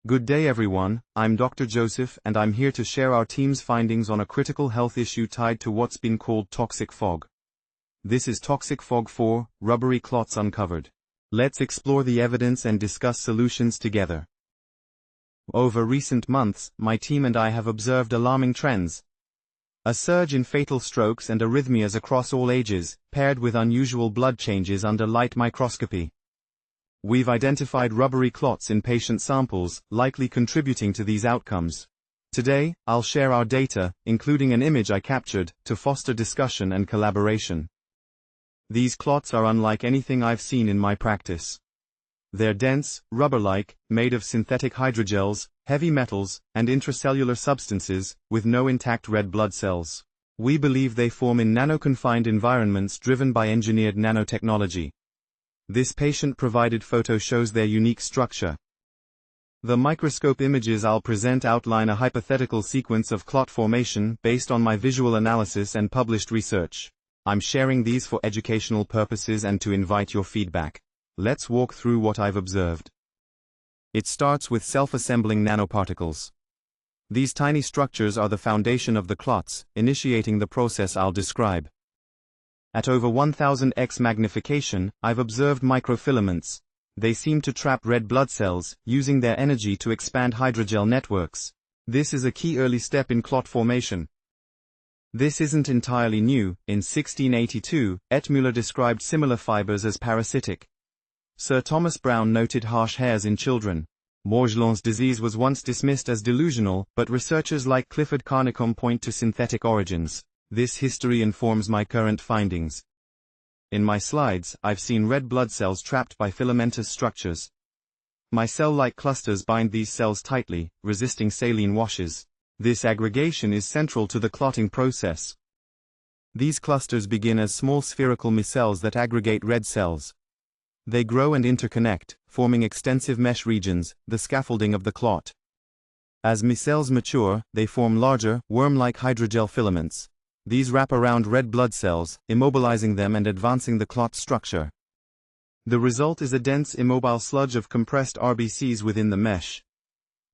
Good day everyone, I'm Dr. Joseph and I'm here to share our team's findings on a critical health issue tied to what's been called toxic fog. This is Toxic Fog 4, Rubbery Clots Uncovered. Let's explore the evidence and discuss solutions together. Over recent months, my team and I have observed alarming trends. A surge in fatal strokes and arrhythmias across all ages, paired with unusual blood changes under light microscopy. We've identified rubbery clots in patient samples, likely contributing to these outcomes. Today, I'll share our data, including an image I captured, to foster discussion and collaboration. These clots are unlike anything I've seen in my practice. They're dense, rubber-like, made of synthetic hydrogels, heavy metals, and intracellular substances, with no intact red blood cells. We believe they form in nano-confined environments driven by engineered nanotechnology. This patient-provided photo shows their unique structure. The microscope images I'll present outline a hypothetical sequence of clot formation based on my visual analysis and published research. I'm sharing these for educational purposes and to invite your feedback. Let's walk through what I've observed. It starts with self-assembling nanoparticles. These tiny structures are the foundation of the clots, initiating the process I'll describe. At over 1000x magnification, I've observed microfilaments. They seem to trap red blood cells, using their energy to expand hydrogel networks. This is a key early step in clot formation. This isn't entirely new. In 1682, Ettmüller described similar fibers as parasitic. Sir Thomas Browne noted harsh hairs in children. Morgellons disease was once dismissed as delusional, but researchers like Clifford Carnicom point to synthetic origins. This history informs my current findings. In my slides, I've seen red blood cells trapped by filamentous structures. My cell-like clusters bind these cells tightly, resisting saline washes. This aggregation is central to the clotting process. These clusters begin as small spherical micelles that aggregate red cells. They grow and interconnect, forming extensive mesh regions, the scaffolding of the clot. As micelles mature, they form larger, worm-like hydrogel filaments. These wrap around red blood cells, immobilizing them and advancing the clot structure. The result is a dense immobile sludge of compressed RBCs within the mesh.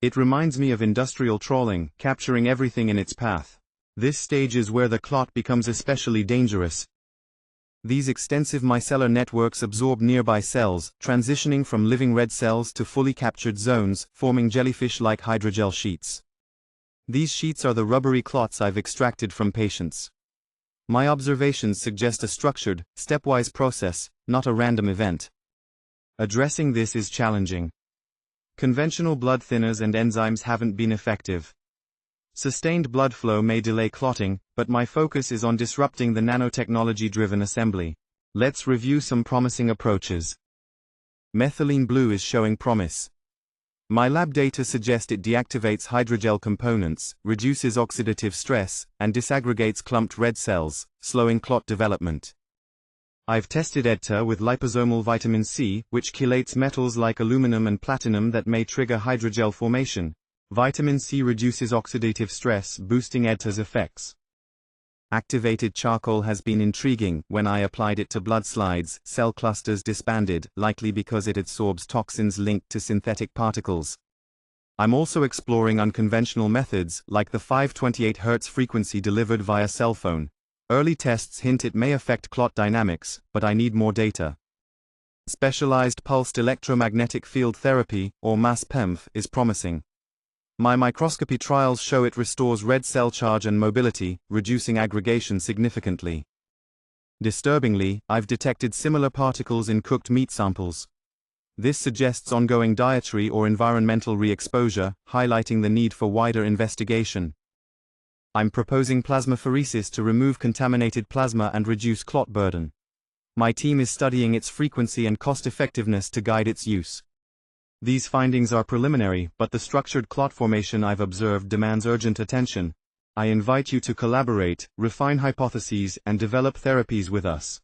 It reminds me of industrial trawling, capturing everything in its path. This stage is where the clot becomes especially dangerous. These extensive micellar networks absorb nearby cells, transitioning from living red cells to fully captured zones, forming jellyfish-like hydrogel sheets. These sheets are the rubbery clots I've extracted from patients. My observations suggest a structured, stepwise process, not a random event. Addressing this is challenging. Conventional blood thinners and enzymes haven't been effective. Sustained blood flow may delay clotting, but my focus is on disrupting the nanotechnology-driven assembly. Let's review some promising approaches. Methylene Blue is showing promise. My lab data suggest it deactivates hydrogel components, reduces oxidative stress, and disaggregates clumped red cells, slowing clot development. I've tested EDTA with liposomal vitamin C, which chelates metals like aluminum and platinum that may trigger hydrogel formation. Vitamin C reduces oxidative stress, boosting EDTA's effects. Activated charcoal has been intriguing. When I applied it to blood slides, cell clusters disbanded, likely because it absorbs toxins linked to synthetic particles. I'm also exploring unconventional methods, like the 528 Hz frequency delivered via cell phone. Early tests hint it may affect clot dynamics, but I need more data. Specialized pulsed electromagnetic field therapy, or MAS PEMF, is promising. My microscopy trials show it restores red cell charge and mobility, reducing aggregation significantly. Disturbingly, I've detected similar particles in cooked meat samples. This suggests ongoing dietary or environmental re-exposure, highlighting the need for wider investigation. I'm proposing plasmapheresis to remove contaminated plasma and reduce clot burden. My team is studying its frequency and cost-effectiveness to guide its use. These findings are preliminary, but the structured clot formation I've observed demands urgent attention. I invite you to collaborate, refine hypotheses, and develop therapies with us.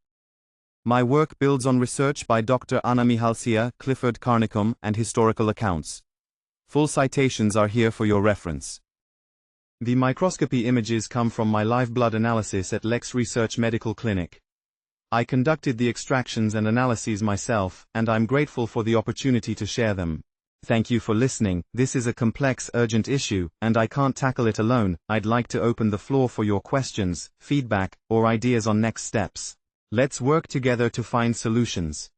My work builds on research by Dr. Anna Mihalcea, Clifford Carnicom, and historical accounts. Full citations are here for your reference. The microscopy images come from my live blood analysis at Lex Research Medical Clinic. I conducted the extractions and analyses myself, and I'm grateful for the opportunity to share them. Thank you for listening. This is a complex, urgent issue, and I can't tackle it alone. I'd like to open the floor for your questions, feedback, or ideas on next steps. Let's work together to find solutions.